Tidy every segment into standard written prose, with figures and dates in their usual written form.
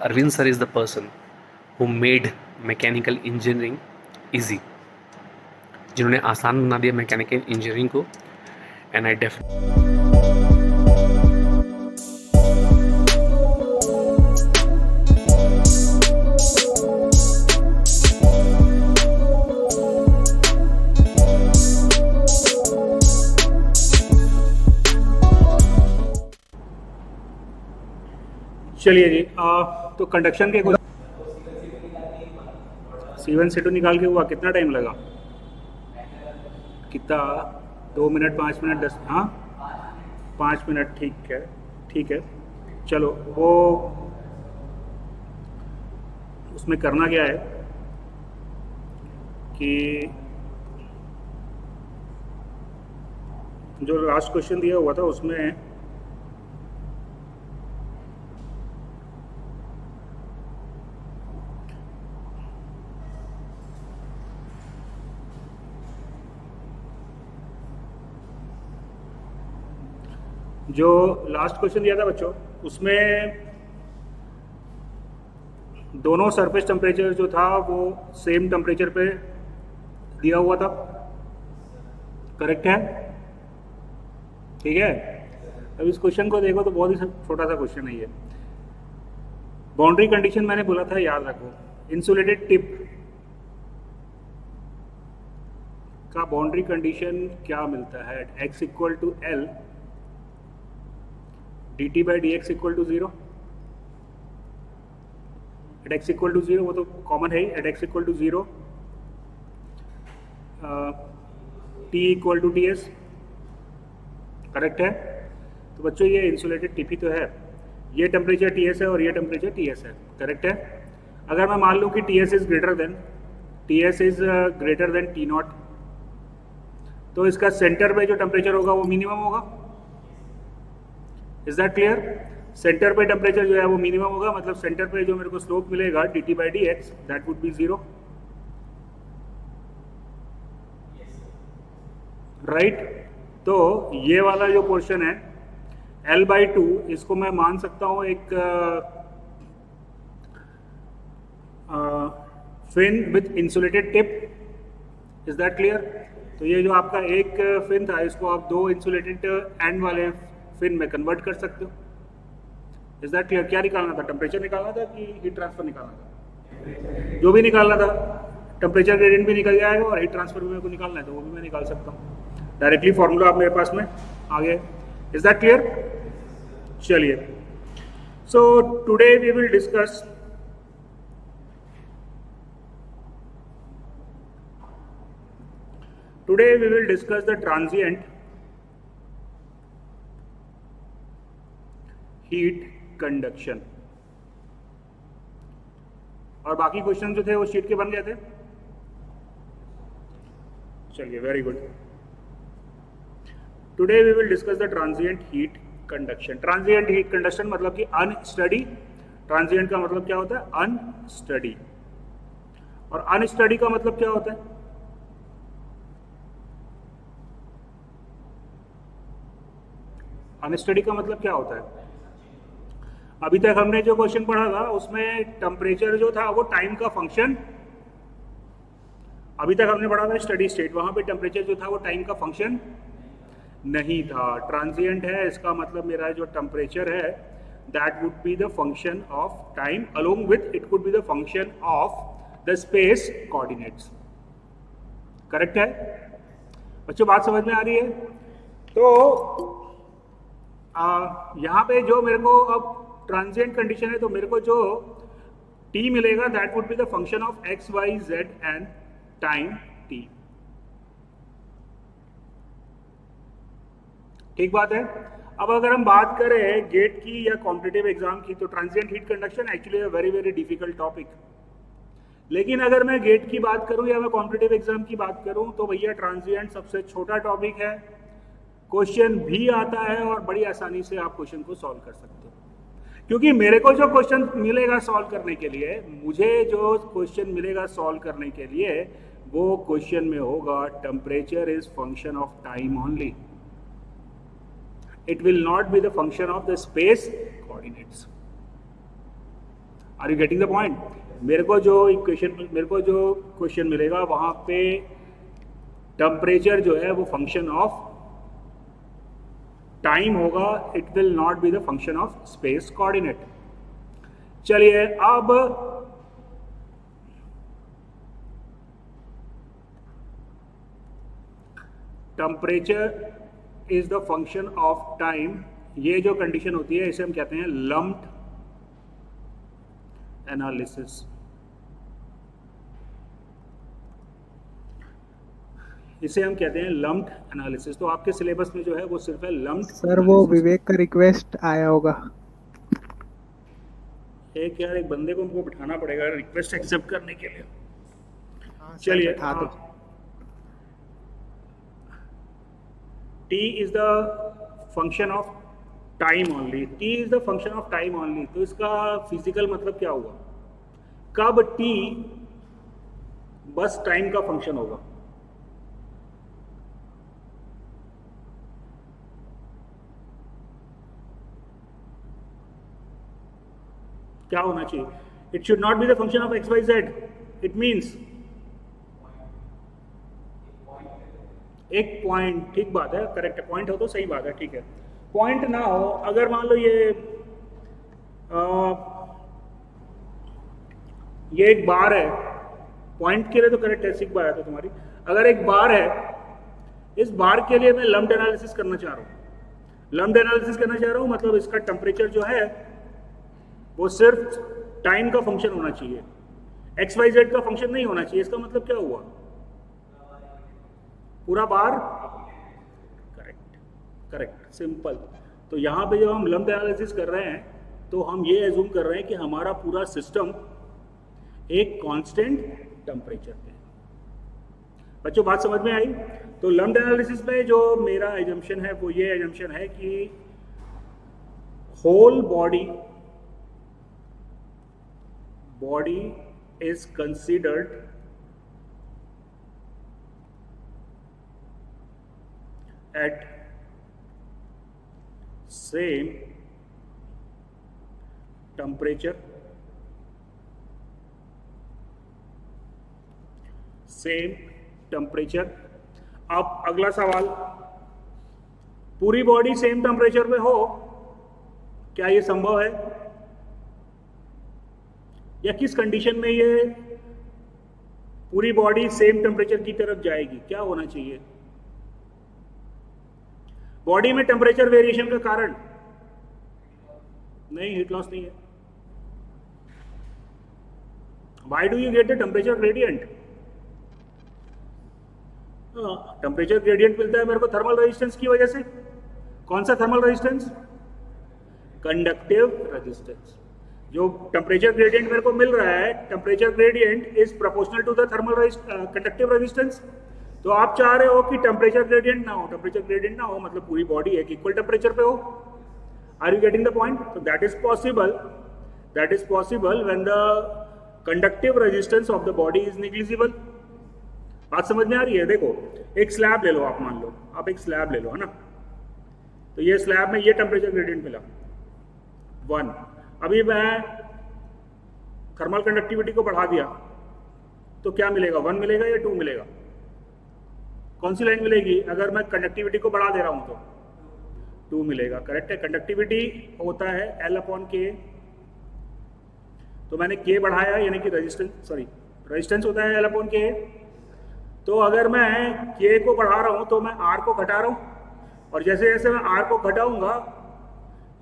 Arvind sir is the person who made mechanical engineering easy, जिन्होंने आसान बना दिया मैकेनिकल इंजीनियरिंग को. एंड आई चलिए जी, तो कंडक्शन के C1 C2 निकाल के हुआ कितना टाइम लगा? कितना? 2 मिनट, 5 मिनट, 10, हाँ 5 मिनट. ठीक है, ठीक है. चलो, वो उसमें करना क्या है कि जो लास्ट क्वेश्चन दिया हुआ था उसमें जो लास्ट क्वेश्चन दिया था बच्चों, उसमें दोनों सरफेस टेम्परेचर जो था वो सेम टेम्परेचर पे दिया हुआ था. करेक्ट है? ठीक है. अब इस क्वेश्चन को देखो तो बहुत ही छोटा सा क्वेश्चन है ये. बाउंड्री कंडीशन मैंने बोला था, याद रखो. इंसुलेटेड टिप का बाउंड्री कंडीशन क्या मिलता है? x equal to L dt by dx equal to 0. At x equal to 0 वो तो कॉमन है ही. At x equal to 0 t equal to ts. Correct है? तो बच्चों ये इंसुलेटेड टिप ही तो है. ये टेम्परेचर Ts है और ये टेम्परेचर Ts है. करेक्ट है? अगर मैं मान लूँ कि Ts is greater than T not, तो इसका सेंटर पे जो टेम्परेचर होगा वो मिनिमम होगा. Is that clear? सेंटर पे टेम्परेचर जो है वो मिनिमम होगा, मतलब सेंटर पे जो मेरे को स्लोप मिलेगा dt by dx that would be 0. Right? तो ये वाला जो पोर्शन है L/2, इसको मैं मान सकता हूं एक fin with insulated tip. Is that clear? तो ये जो आपका एक फिन था, इसको आप दो इंसुलेटेड एंड वाले फिन में कन्वर्ट कर सकते हो. Is that clear? क्या निकालना था? टेम्परेचर निकालना था कि हीट ट्रांसफर निकालना था? जो भी निकालना था. टेम्परेचर ग्रेडियंट भी निकल जाएगा और हीट ट्रांसफर भी मेरे को निकालना है तो वो भी मैं निकाल सकता हूँ डायरेक्टली. फॉर्मूला आप मेरे पास में आ गया. Is that clear? चलिए, so today we will discuss the transient heat conduction. और बाकी क्वेश्चन जो थे वो शीट के बन गए थे. चलिए, very good. Today we will discuss the transient heat conduction. Transient heat conduction मतलब कि अनस्टडी. ट्रांजिएंट का मतलब क्या होता है? अनस्टडी. और अनस्टडी का मतलब क्या होता है? अनस्टडी का मतलब क्या होता है? अभी तक हमने जो क्वेश्चन पढ़ा था उसमें टेम्परेचर जो था वो टाइम का फंक्शन. अभी तक हमने पढ़ा था स्टडी स्टेट, वहां पे टेम्परेचर जो था वो टाइम का फंक्शन नहीं था. ट्रांजिएंट है, इसका मतलब मेरा जो टेम्परेचर है that would be the function of time along with it could be the function of the space coordinates. Correct है बच्चों? बात समझ में आ रही है? तो यहाँ पे जो मेरे को अब ट्रांजिएंट कंडीशन है, तो मेरे को जो t मिलेगा that would be the function of x, y, z and time t. ठीक बात है? अब अगर हम बात करें गेट की या कॉम्पिटिटिव एग्जाम की, तो transient heat conduction actually very very difficult topic. लेकिन अगर मैं गेट की बात करूं या मैं कॉम्पिटिटिव एग्जाम की बात करूं तो भैया ट्रांजिएंट सबसे छोटा टॉपिक है. क्वेश्चन भी आता है और बड़ी आसानी से आप क्वेश्चन को सॉल्व कर सकते हो. क्योंकि मेरे को जो क्वेश्चन मिलेगा सॉल्व करने के लिए, मुझे जो क्वेश्चन मिलेगा सॉल्व करने के लिए, वो क्वेश्चन में होगा temperature is function of time only. It will not be the function of the space coordinates. Are you getting the point? मेरे को जो क्वेश्चन मिलेगा वहां पे टेम्परेचर जो है वो फंक्शन ऑफ टाइम होगा, it will not be the function of space coordinate. चलिए अब temperature is the function of time, ये जो कंडीशन होती है इसे हम कहते हैं लम्प्ड एनालिसिस। इसे हम कहते हैं लम्प्ड एनालिसिस। तो आपके सिलेबस में जो है वो सिर्फ है लम्प्ड। सर वो विवेक का रिक्वेस्ट आया होगा। एक यार एक बंदे को हमको बिठाना पड़ेगा रिक्वेस्ट एक्सेप्ट करने के लिए। चलिए T is the function of time only. T is the function of time only. तो इसका फिजिकल मतलब क्या हुआ? कब T बस टाइम का फंक्शन होगा? क्या होना चाहिए? It should not be the function of x, y, z. It means एक पॉइंट, ठीक बात है, करेक्ट है, पॉइंट हो तो सही बात है, ठीक है। पॉइंट ना हो, अगर मान लो ये एक बार है, पॉइंट के लिए तो करेक्ट है, सिक बात है तुम्हारी। अगर एक बार है, इस बार के लिए मैं लम्प्ड एनालिसिस करना चाह रहा हूँ। लम्प्ड एनालिसिस करना चाह रहा हूँ मतलब इसका टेम्परेचर जो है वो सिर्फ टाइम का फंक्शन होना चाहिए, एक्स वाई जेड का फंक्शन नहीं होना चाहिए। इसका मतलब क्या हुआ? पूरा बार, करेक्ट, सिंपल। तो यहाँ पे जब हम लम्प्ड एनालिसिस कर रहे हैं तो हम ये एज्यूम कर रहे हैं कि हमारा पूरा सिस्टम एक कांस्टेंट टेम्परेचर पे है। बच्चों बात समझ में आई? तो लम्प्ड एनालिसिस में जो मेरा एजम्पशन है वो ये एजम्पशन है कि whole body is considered at same temperature, अब अगला सवाल, पूरी बॉडी सेम टेम्परेचर पे हो, क्या ये संभव है? या किस कंडीशन में ये पूरी बॉडी सेम टेम्परेचर की तरफ जाएगी? क्या होना चाहिए? बॉडी में टेम्परेचर वेरिएशन का कारण नहीं, हीट लॉस नहीं है। Why do you get the temperature gradient? Temperature gradient मिलता है मेरे को थर्मल रेजिस्टेंस की वजह से। कौन सा थर्मल रेजिस्टेंस? Conductive resistance. जो टेम्परेचर ग्रेडियंट मेरे को मिल रहा है, temperature gradient is proportional to the thermal conductive resistance. तो आप चाह रहे हो कि टेम्परेचर ग्रेडियंट ना हो, टेम्परेचर ग्रेडियंट ना हो मतलब पूरी बॉडी एक इक्वल टेम्परेचर पे हो। Are you getting the point? तो that is possible when the conductive resistance of the body is negligible. बात समझ में आ रही है? देखो एक स्लैब ले लो, आप मान लो आप एक स्लैब ले लो, है ना। तो ये स्लैब में ये टेम्परेचर ग्रेडियंट मिला 1। अभी मैं थर्मल कंडक्टिविटी को बढ़ा दिया तो क्या मिलेगा? 1 मिलेगा या 2 मिलेगा? कौन सी लाइन मिलेगी? अगर मैं कंडक्टिविटी को बढ़ा दे रहा हूं तो 2 मिलेगा, करेक्ट है। कंडक्टिविटी होता है L/K, तो मैंने K बढ़ाया यानी कि रेजिस्टेंस होता है L/K। तो अगर मैं K को बढ़ा रहा हूं तो मैं R को घटा रहा हूं, और जैसे जैसे मैं R को घटाऊंगा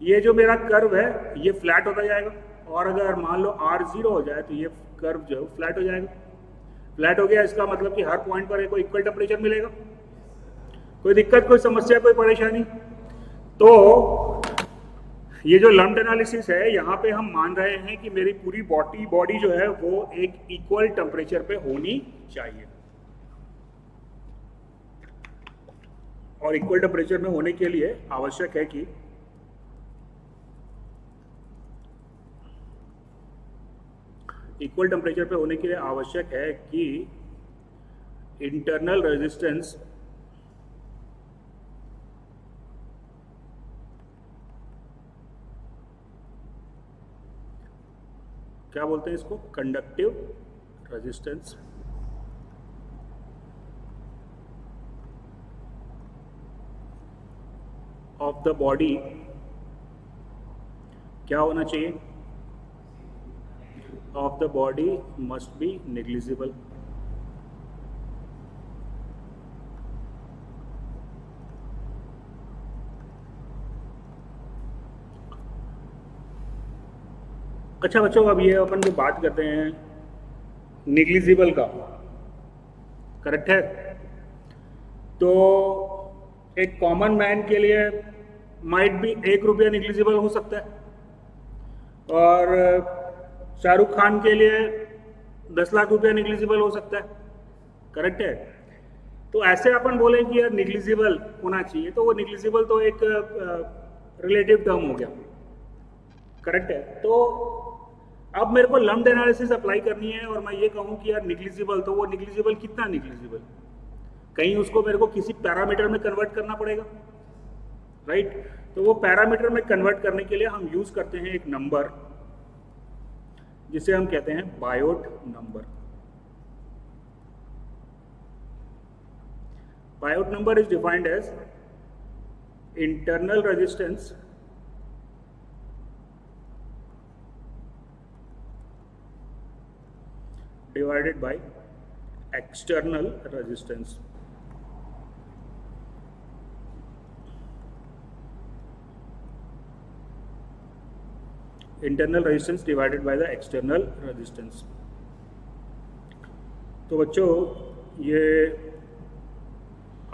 ये जो मेरा कर्व है ये फ्लैट होता जाएगा, और अगर मान लो R 0 हो जाए तो ये कर्व जो है फ्लैट हो जाएगा। फ्लैट हो गया, इसका मतलब कि हर पॉइंट पर एक इक्वल टेम्परेचर मिलेगा। कोई दिक्कत, कोई समस्या, कोई परेशानी? तो ये जो लम्प्ड एनालिसिस है, यहाँ पे हम मान रहे हैं कि मेरी पूरी बॉडी जो है वो एक इक्वल टेम्परेचर पे होनी चाहिए, और इक्वल टेम्परेचर में होने के लिए आवश्यक है कि इक्वल टेम्परेचर पे होने के लिए आवश्यक है कि इंटरनल रेजिस्टेंस क्या बोलते हैं इसको, conductive resistance. Of the body क्या होना चाहिए, of the body must be negligible. अच्छा बच्चों, अब ये अपन जो बात करते हैं निग्लिजिबल का, करेक्ट है? तो एक कॉमन मैन के लिए माइट भी 1 रुपया निग्लिजिबल हो सकता है, और शाहरुख खान के लिए 10 लाख रुपया निग्लिजिबल हो सकता है, करेक्ट है? तो ऐसे अपन बोले कि यार निग्लिजिबल होना चाहिए, तो वो निग्लिजिबल तो एक रिलेटिव टर्म हो गया, करेक्ट है? तो अब मेरे को लम्प्ड एनालिसिस अप्लाई करनी है और मैं ये कहूँ कि यार निग्लिजिबल, तो वो निग्लिजिबल कितना निग्लिजिबल, कहीं उसको मेरे को किसी पैरामीटर में कन्वर्ट करना पड़ेगा, राइट? तो वो पैरामीटर में कन्वर्ट करने के लिए हम यूज करते हैं एक नंबर जिसे हम कहते हैं Biot number. Biot number is defined as internal resistance divided by external resistance. Internal resistance divided by the external resistance. तो बच्चों ये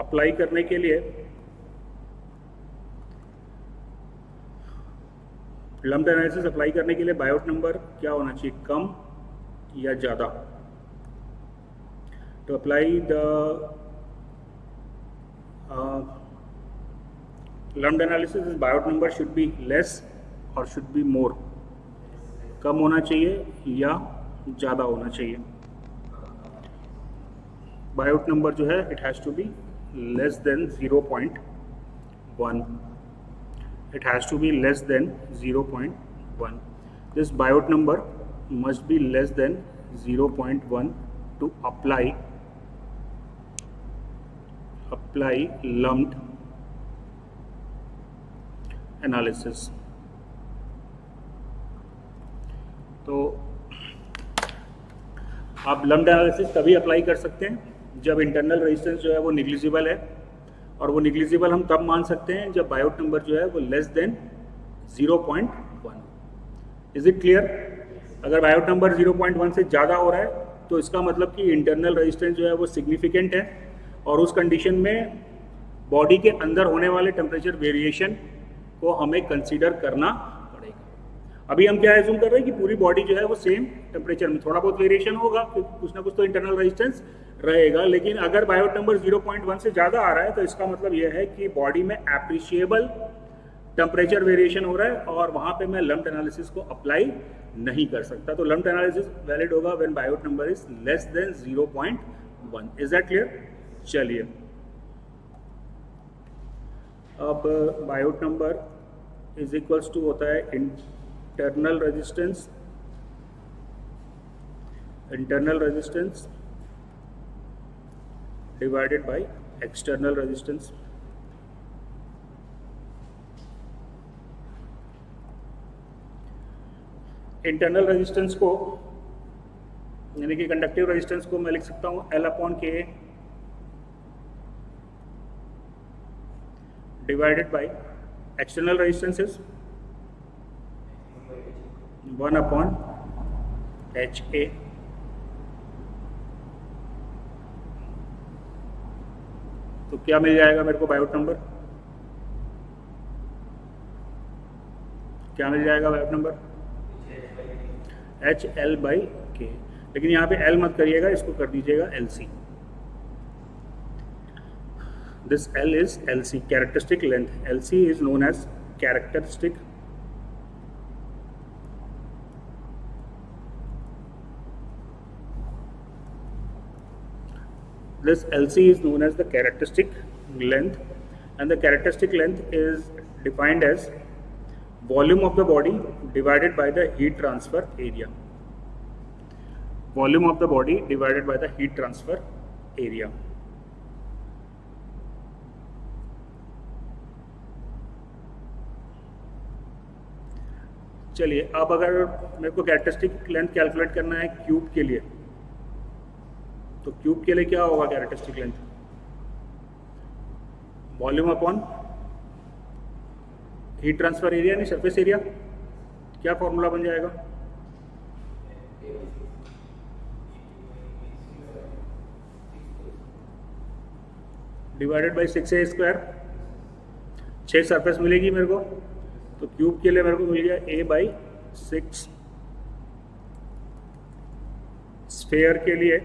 अप्लाई करने के लिए लम्प्ड एनालिसिस अप्लाई करने के लिए बायोट नंबर क्या होना चाहिए, कम या ज़्यादा? To apply the lumped analysis, this biot number should be less or should be more, कम होना चाहिए या ज़्यादा होना चाहिए? बायोट नंबर जो है it has to be less than 0.1. It has to be less than 0.1. This biot number must be less than 0.1 to apply lumped analysis. तो आप लम्प्ड एनालिसिस तभी अप्लाई कर सकते हैं जब इंटरनल रेजिस्टेंस जो है वो निग्लिजिबल है, और वो निग्लिजिबल हम तब मान सकते हैं जब बायोट नंबर जो है वो less than 0.1। Is it clear? अगर बायोट नंबर 0.1 से ज़्यादा हो रहा है तो इसका मतलब कि इंटरनल रेजिस्टेंस जो है वो सिग्निफिकेंट है, और उस कंडीशन में बॉडी के अंदर होने वाले टेम्परेचर वेरिएशन को हमें कंसीडर करना पड़ेगा। अभी हम क्या एज्यूम कर रहे हैं कि पूरी बॉडी जो है वो सेम टेम्परेचर में, थोड़ा बहुत वेरिएशन होगा, कुछ ना कुछ तो इंटरनल रेजिस्टेंस रहेगा, लेकिन अगर बायोट नंबर 0.1 से ज़्यादा आ रहा है तो इसका मतलब यह है कि बॉडी में एप्रिशिएबल टेम्परेचर वेरिएशन हो रहा है, और वहाँ पे मैं लम्प्ड एनालिसिस को अप्लाई नहीं कर सकता। तो लम्प्ड एनालिसिस वैलिड होगा when Biot number is less than 0.1। Is that clear? चलिए, अब Biot number is equals to होता है internal resistance divided by external resistance. Internal resistance को यानी कि कंडक्टिव रेजिस्टेंस को मैं लिख सकता हूँ L/K divided by external resistance is 1/HA। तो क्या मिल जाएगा मेरे को बायोट नंबर, क्या मिल जाएगा बायोट नंबर? HL/K। लेकिन यहाँ पे L मत करिएगा, इसको कर दीजिएगा LC। This L is LC, characteristic length. LC is known as characteristic this LC is known as the characteristic length, and the characteristic length is defined as volume of the body divided by the heat transfer area. Volume of the body divided by the heat transfer area. चलिए, अब अगर मेरे को characteristic length calculate करना है cube के लिए, तो क्यूब के लिए क्या होगा characteristic length? Volume upon heat transfer area, नहीं सरफेस एरिया। क्या फॉर्मूला बन जाएगा? Divided by 6a square. 6 surface मिलेगी मेरे को, तो क्यूब के लिए मेरे को मिल गया a बाई 6। स्फेयर के लिए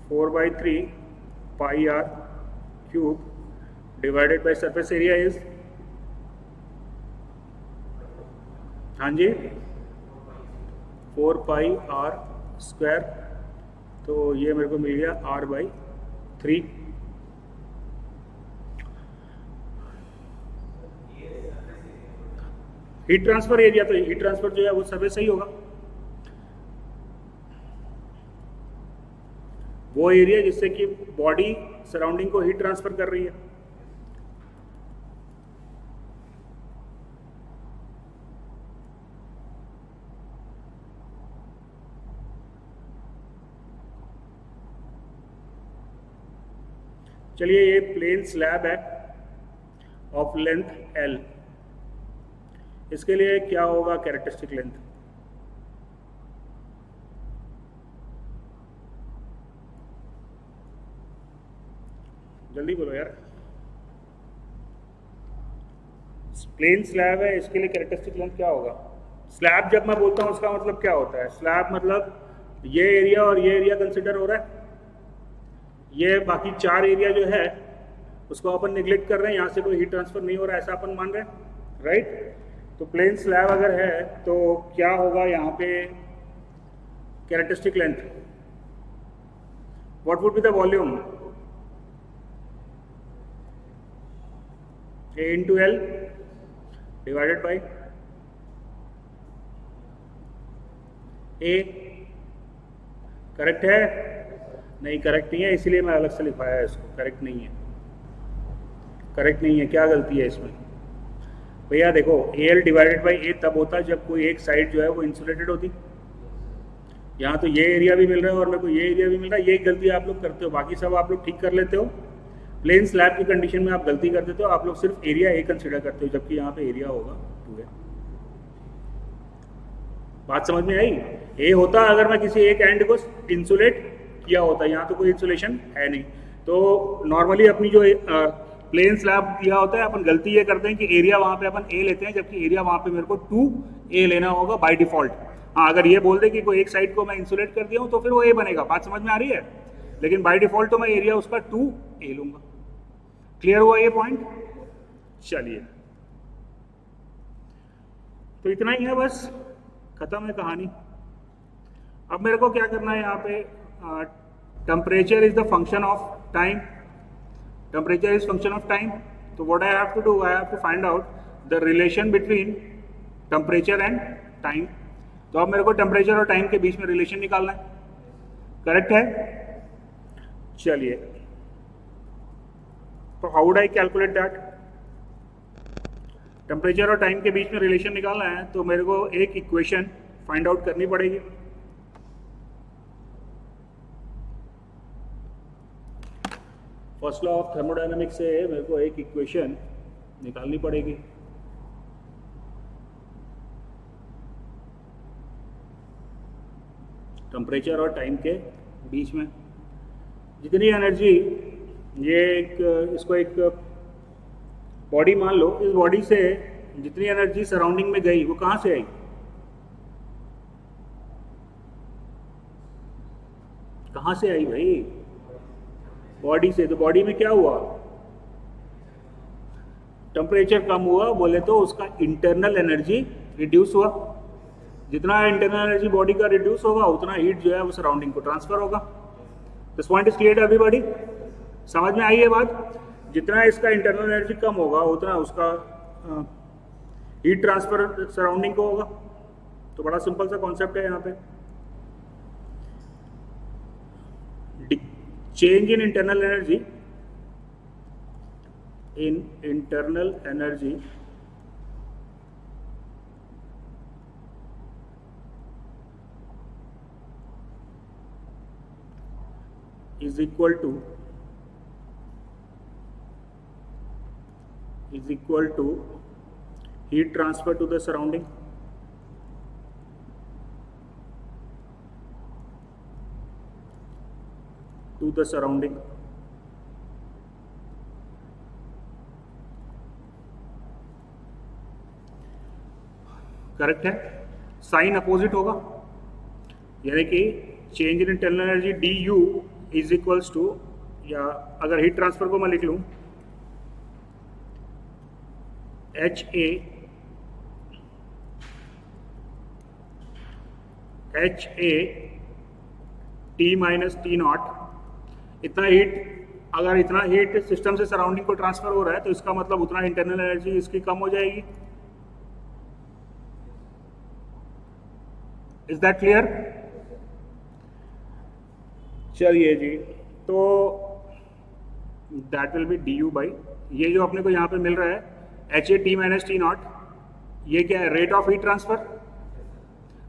four by 3 pi r cube divided by surface area is, हाँ जी, 4 पाई आर स्क्वायर। तो ये मेरे को मिल गया r by 3। Heat transfer area, तो हीट ट्रांसफर जो है वो सरफेस सही होगा, वो एरिया जिससे कि बॉडी सराउंडिंग को हीट ट्रांसफर कर रही है। चलिए, ये प्लेन स्लैब है ऑफ लेंथ L, इसके लिए क्या होगा कैरेक्टरिस्टिक लेंथ? जल्दी बोलो यार। प्लेन स्लैब है, इसके लिए कैरेक्टरिस्टिक लेंथ क्या होगा? स्लैब जब मैं बोलता हूं उसका मतलब क्या होता है? स्लैब मतलब ये एरिया और ये एरिया कंसिडर हो रहा है, ये बाकी 4 एरिया जो है उसको अपन निगलेक्ट कर रहे हैं, यहाँ से कोई हीट ट्रांसफर नहीं हो रहा है ऐसा अपन मान रहे हैं, राइट? तो प्लेन स्लैब अगर है तो क्या होगा यहाँ पे characteristic length? What would be the volume? A into L divided by A। Correct है? नहीं, करेक्ट नहीं है, इसीलिए मैं अलग से लिखवाया है इसको। करेक्ट नहीं है, करेक्ट नहीं है। क्या गलती है इसमें भैया? देखो, AL डिवाइडेड बाई A तब होता है जब कोई एक साइड जो है वो इंसुलेटेड होती। यहाँ तो ये एरिया भी मिल रहा है और मेरे को ये एरिया भी मिल रहा है। ये गलती आप लोग करते हो, बाकी सब आप लोग ठीक कर लेते हो। प्लेन स्लैब की कंडीशन में आप गलती कर देते हो, आप लोग सिर्फ एरिया A कंसीडर करते हो, जबकि यहाँ पे एरिया होगा 2A। बात समझ में आई? A होता अगर मैं किसी एक एंड को इंसुलेट किया होता, यहाँ तो कोई इंसुलेशन है नहीं। तो नॉर्मली अपनी जो प्लेन स्लैब लिया होता है, अपन गलती ये करते हैं कि एरिया वहाँ पे अपन A लेते हैं, जबकि एरिया वहाँ पे मेरे को 2A लेना होगा बाय डिफॉल्ट। हाँ, अगर ये बोल दे कि कोई एक साइड को मैं इंसुलेट कर दिया हूँ तो फिर वो A बनेगा। बात समझ में आ रही है? लेकिन बाय डिफॉल्ट तो मैं एरिया उसका 2A लूंगा। क्लियर हुआ ये पॉइंट? चलिए, तो इतना ही है, बस खत्म है कहानी। अब मेरे को क्या करना है यहाँ पे? Temperature is the function of time. Temperature is function of time, तो what I have to do, I have to find out the relation between temperature and time. तो अब मेरे को टेम्परेचर और टाइम के बीच में रिलेशन निकालना है। करेक्ट है? चलिए, तो how would I calculate that? Temperature और टाइम के बीच में रिलेशन निकालना है तो मेरे को एक इक्वेशन फाइंड आउट करनी पड़ेगी। फर्स्ट लॉ ऑफ थर्मोडायनामिक्स से मेरे को एक इक्वेशन निकालनी पड़ेगी। टेम्परेचर और टाइम के बीच में जितनी एनर्जी, ये इसको एक बॉडी मान लो, इस बॉडी से जितनी एनर्जी सराउंडिंग में गई वो कहाँ से आई? कहाँ से आई भाई? बॉडी से। तो बॉडी में क्या हुआ? टेम्परेचर कम हुआ, बोले तो उसका इंटरनल एनर्जी रिड्यूस हुआ। जितना इंटरनल एनर्जी बॉडी का रिड्यूस होगा उतना हीट जो है वो सराउंडिंग को ट्रांसफर होगा। This point is clear everybody? समझ में आई है बात? जितना इसका इंटरनल एनर्जी कम होगा उतना उसका हीट ट्रांसफर सराउंडिंग को होगा। तो बड़ा सिंपल सा कॉन्सेप्ट है यहाँ पे, change in internal energy is equal to heat transfer to the surrounding. Correct है, साइन अपोजिट होगा, यानी कि change in internal energy d you is equals to, या अगर हीट ट्रांसफर को मैं लिख लूं h A T minus T naught, इतना हीट सिस्टम से सराउंडिंग को ट्रांसफर हो रहा है, तो इसका मतलब उतना इंटरनल एनर्जी इसकी कम हो जाएगी। Is that clear? चलिए जी, तो that will be D you by, ये जो अपने को यहाँ पे मिल रहा है H A T minus T not, ये क्या है? Rate of heat transfer.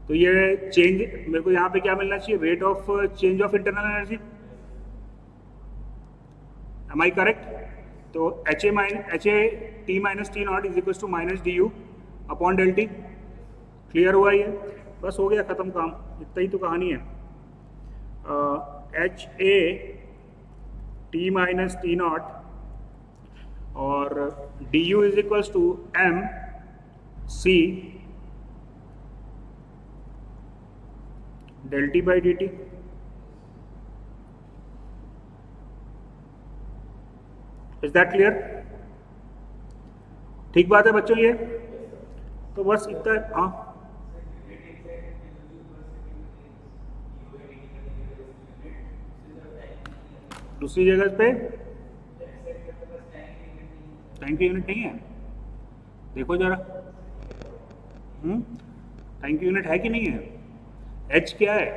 तो ये चेंज, मेरे को यहाँ पे क्या मिलना चाहिए? Rate of change of internal energy. Am I correct? तो H A T minus T naught is equal to minus D U upon del T. Clear हुआ ये? बस हो गया, खत्म काम, इतना ही तो कहानी है। H A T minus T naught और D you is equals to M C del T by D T. Is that clear? ठीक बात है बच्चों ये? तो बस इतना। हाँ, दूसरी जगह पे टाइम की यूनिट नहीं है, देखो जरा। टाइम की यूनिट है कि नहीं है? एच क्या है?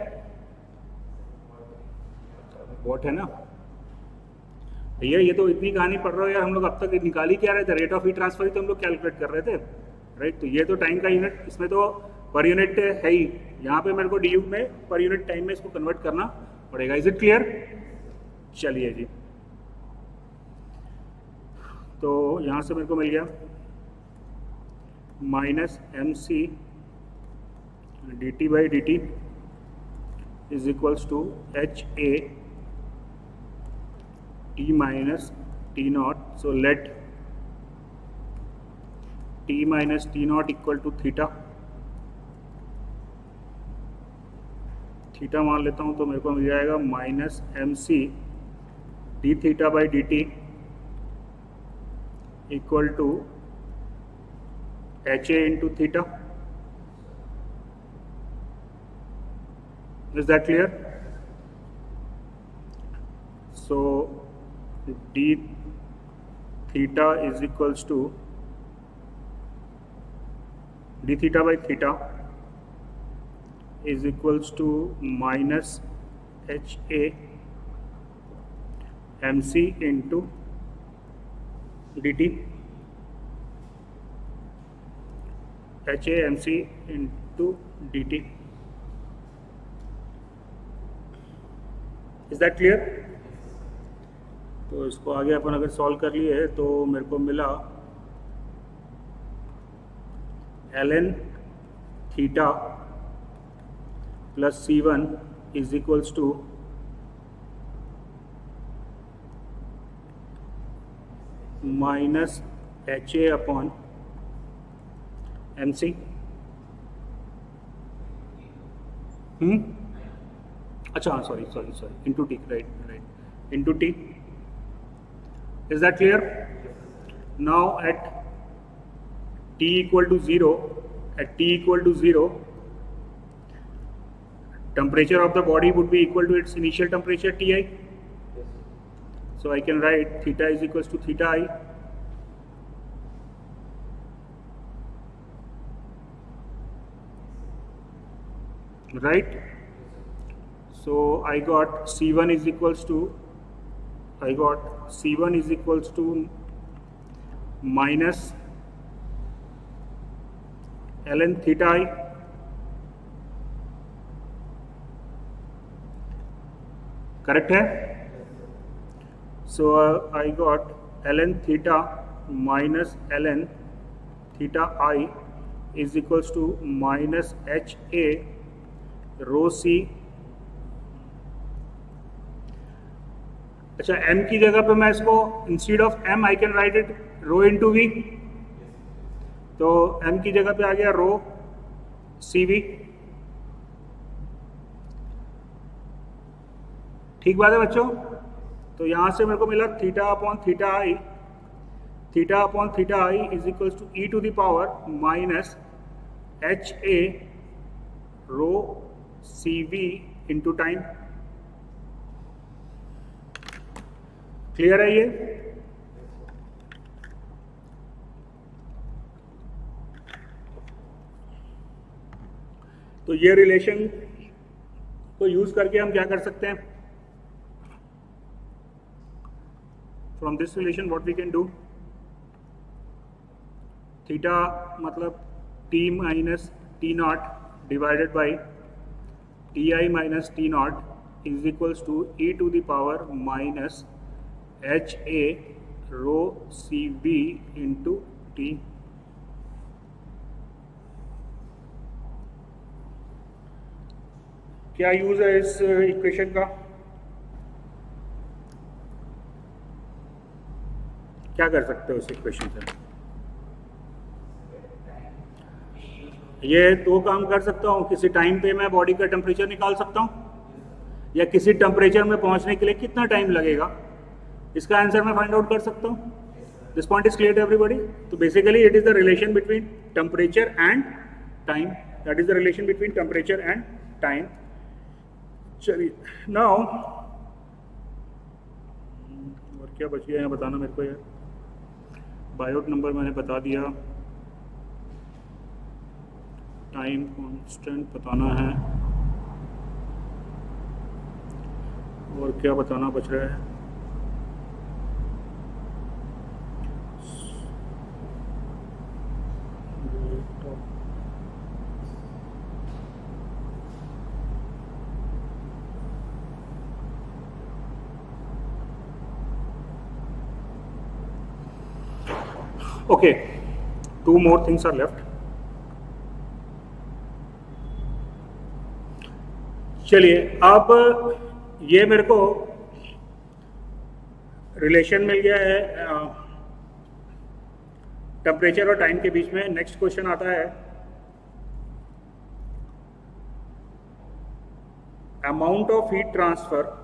वॉट है ना भैया। ये तो इतनी कहानी पढ़ रहे हो यार, हम लोग अब तक निकाल ही क्या रहे थे? रेट ऑफ हीट ट्रांसफर ही तो हम लोग कैलकुलेट कर रहे थे, राइट? तो ये तो टाइम का यूनिट, इसमें तो पर यूनिट है ही, यहाँ पे मेरे को डी यू में पर यूनिट टाइम में इसको कन्वर्ट करना पड़ेगा। Is it clear? चलिए जी, तो यहाँ से मेरे को मिल गया minus m c d t by D T is equals to h A T minus T naught. So let t minus T naught equal to theta. Theta मान लेता हूँ तो मेरे को मिल जाएगा minus m c d theta by D t equal to h a into theta. Is that clear? So D theta is equals to d theta by theta is equals to minus H a m c into d t, h a m c into d T. Is that clear? तो इसको आगे अपन अगर solve कर लिए तो मेरे को मिला l n theta plus c one is equals to minus H A upon m c. अच्छा हाँ, sorry into t, right, into t. Is that clear? Now at t equal to zero, temperature of the body would be equal to its initial temperature Ti. So I can write theta is equals to theta I. right? So I got C1 is equals to minus ln theta I, correct है? So I got ln theta minus ln theta I is equals to minus HA rho C. अच्छा, m की जगह पे मैं इसको instead of m I can write it rho into v, तो m की जगह पे आ गया रो सी वी। ठीक बात है बच्चों? तो यहां से मेरे को मिला theta upon theta i is equal to E to the power minus H A rho C v into time. Clear है ये? तो ये रिलेशन को यूज करके हम क्या कर सकते हैं? From this relation what we can do, theta मतलब T minus T naught divided by T I minus T naught is equals to E to the power minus H A rho C B into T. क्या use है इस equation का? क्या कर सकते हो इस इक्वेशन से? ये दो काम कर सकता हूँ, किसी टाइम पे मैं बॉडी का टेम्परेचर निकाल सकता हूँ, या किसी टेम्परेचर में पहुंचने के लिए कितना टाइम लगेगा, इसका आंसर मैं फाइंड आउट कर सकता हूँ। This point is clear to everybody? तो basically it is the relation between temperature and time, that is the relation between temperature and time. चलिए नाउ और क्या बच गया यहाँ बताना मेरे को यार। बायोट नंबर मैंने बता दिया, टाइम कांस्टेंट बताना है, और क्या बताना बच रहा है? Okay, two more things are left. चलिए अब ये मेरे को रिलेशन मिल गया है टेम्परेचर और टाइम के बीच में। नेक्स्ट क्वेश्चन आता है amount of heat transfer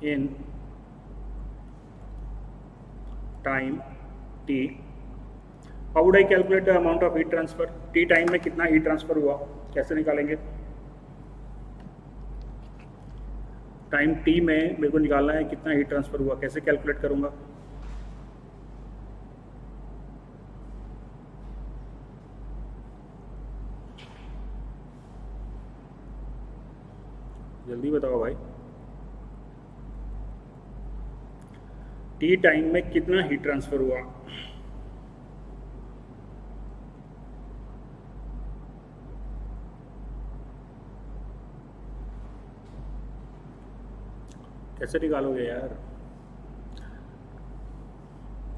in time t. How would I calculate the amount of heat transfer? t time में कितना हीट ट्रांसफर हुआ, कैसे निकालेंगे? टाइम t में मेरे को निकालना है कितना हीट ट्रांसफर हुआ, कैसे कैलकुलेट करूंगा? जल्दी बताओ भाई। टी टाइम में कितना हीट ट्रांसफर हुआ? कैसे निकालोगे यार?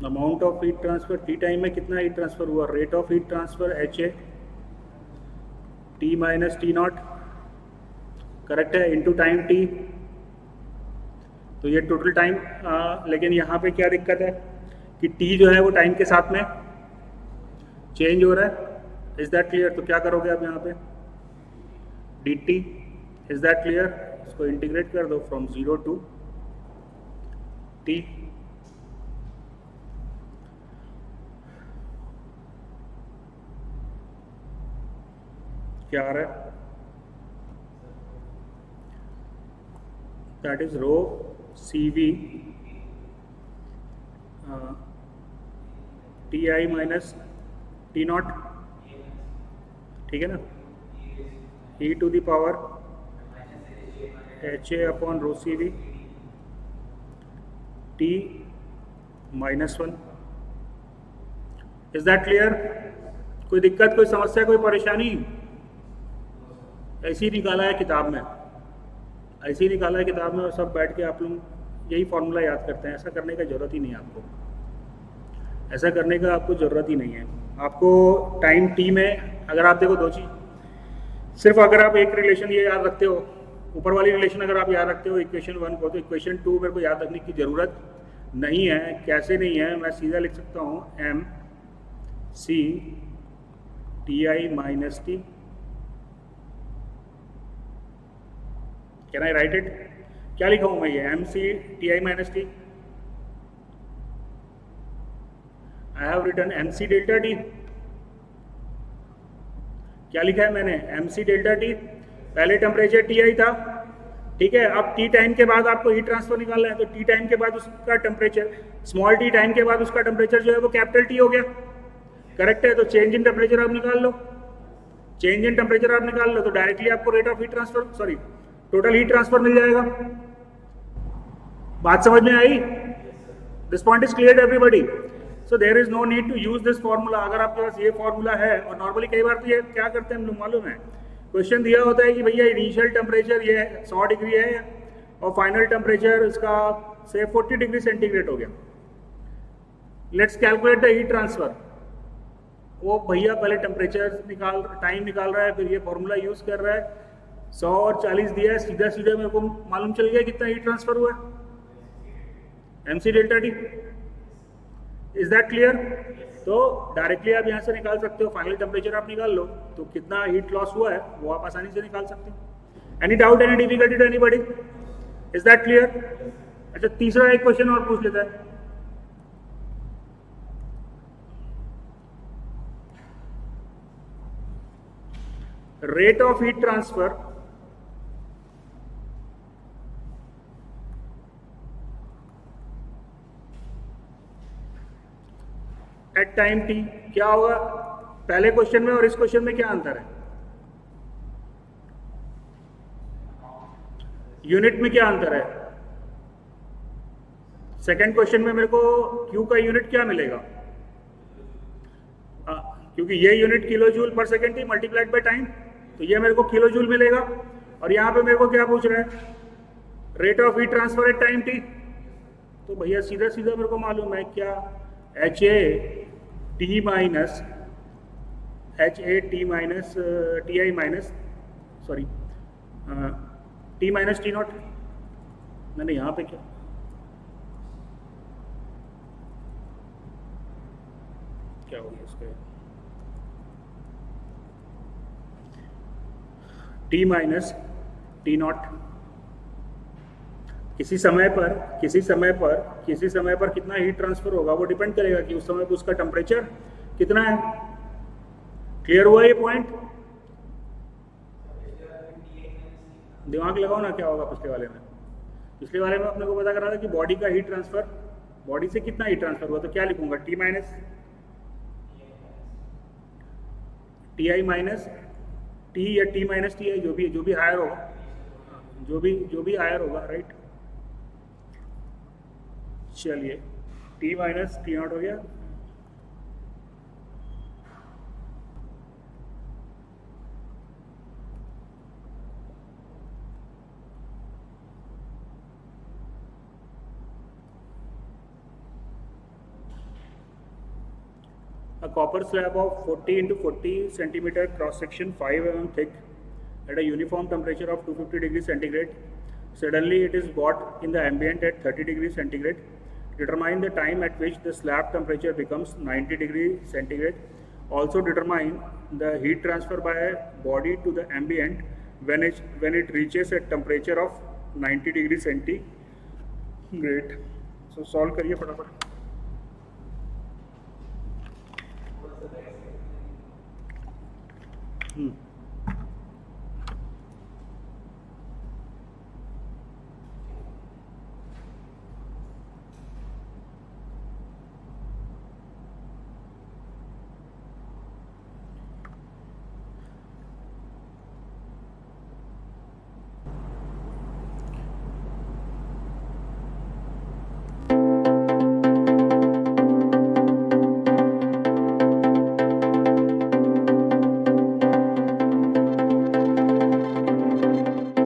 Amount of heat transfer T time में कितना हीट ट्रांसफर हुआ, rate of heat transfer H A T minus T not, correct है, इनटू टाइम टी। तो ये टोटल टाइम, लेकिन यहाँ पे क्या दिक्कत है कि टी जो है वो टाइम के साथ में चेंज हो रहा है। Is that clear? तो क्या करोगे आप यहाँ पे D T, is that clear? इसको इंटीग्रेट कर दो फ्रॉम 0 टू टी। क्या आ रहा है? That is rho C V T I minus T naught, ठीक है ना, E to the power H A upon rho C V T -1। Is that clear? कोई दिक्कत, कोई समस्या, कोई परेशानी? ऐसे ही निकाला है किताब में, ऐसे ही निकाला है किताब में, और सब बैठ के आप लोग यही फॉर्मूला याद करते हैं। ऐसा करने का ज़रूरत ही नहीं है आपको, ऐसा करने का आपको ज़रूरत ही नहीं है। आपको टाइम टी में अगर आप देखो दो चीज़, सिर्फ अगर आप एक रिलेशन ये याद रखते हो, ऊपर वाली रिलेशन अगर आप याद रखते हो इक्वेशन 1 को, तो इक्वेशन 2 मेरे को याद रखने की ज़रूरत नहीं है। कैसे नहीं है? मैं सीधा लिख सकता हूँ m c t I minus t. Can I write it? क्या लिखा हूँ मैं? ये m c t I minus t. I have written m c delta t. क्या लिखा है मैंने? M c delta t. पहले टेम्परेचर टी आई था, ठीक है। अब टी टाइम के बाद आपको हीट ट्रांसफर निकालना है, तो टी टाइम के बाद उसका टेम्परेचर, स्मॉल टी टाइम के बाद उसका टेम्परेचर जो है वो कैपिटल टी हो गया, करेक्ट है। तो चेंज इन टेम्परेचर आप निकाल लो, चेंज इन टेम्परेचर आप निकाल लो, तो डायरेक्टली आपको rate of heat transfer, sorry total heat transfer मिल जाएगा। बात समझ में आई? This point is clear everybody? So there is no need to use this formula. अगर आपके पास ये फॉर्मूला है, और नॉर्मली कई बार तो ये क्या करते हैं हम लोग मालूम है, क्वेश्चन दिया होता है कि भैया इनिशियल टेम्परेचर ये 100 डिग्री है और फाइनल टेम्परेचर इसका से 40 डिग्री सेंटीग्रेड हो गया, let's calculate the heat transfer. वो भैया पहले टेम्परेचर निकाल, टाइम निकाल रहा है, फिर ये फॉर्मूला यूज कर रहा है, 100 और 40 दिया है, सीधा सीधा मेरे को मालूम चल गया कितना हीट ट्रांसफर हुआ है, m c delta t. Is that clear? तो डायरेक्टली आप यहाँ से निकाल सकते हो, फाइनल टेम्परेचर आप निकाल लो, तो कितना हीट लॉस हुआ है वो आप आसानी से निकाल सकते हो। Any doubt, any difficulty to anybody? Is that clear? अच्छा, तीसरा एक क्वेश्चन और पूछ लेता है। Rate of heat transfer at time t क्या होगा? पहले क्वेश्चन में और इस क्वेश्चन में क्या अंतर है? यूनिट में क्या अंतर है? सेकंड क्वेश्चन में मेरे को Q का यूनिट क्या मिलेगा? क्योंकि ये यूनिट किलो जूल पर सेकेंड थी मल्टीप्लाइड बाय टाइम, तो ये मेरे को किलो जूल मिलेगा। और यहाँ पे मेरे को क्या पूछ रहा है? Rate of heat transfer at time t. तो भैया सीधा सीधा मेरे को मालूम है क्या, h A T minus t I minus, sorry t minus T naught. मैंने यहाँ पे क्या हो गया इसका, टी माइनस टी नॉट। किसी समय पर कितना हीट ट्रांसफर होगा वो डिपेंड करेगा कि उस समय पर उसका टेम्परेचर कितना है। क्लियर हुआ ये पॉइंट? दिमाग लगाओ ना, क्या होगा पिछले वाले में? पिछले वाले में अपने को पता करा था कि बॉडी का हीट ट्रांसफर, बॉडी से कितना हीट ट्रांसफर हुआ, तो क्या लिखूंगा? टी माइनस टी आई माइनस टी या टी माइनस टी आई, जो भी हायर होगा, जो भी हायर होगा, राइट। चलिए, टी माइनस टी नॉट हो गया। A copper slab of 40 into 40 centimeter cross section, 5 mm thick, at a uniform temperature of 250 degrees centigrade. Suddenly it is brought in the ambient at 30 degrees centigrade. Determine the time at which the slab temperature becomes 90 degrees centigrade. Also determine the heat transfer by a body to the ambient when it reaches a temperature of 90 degrees centigrade. So solve करिए फटाफट।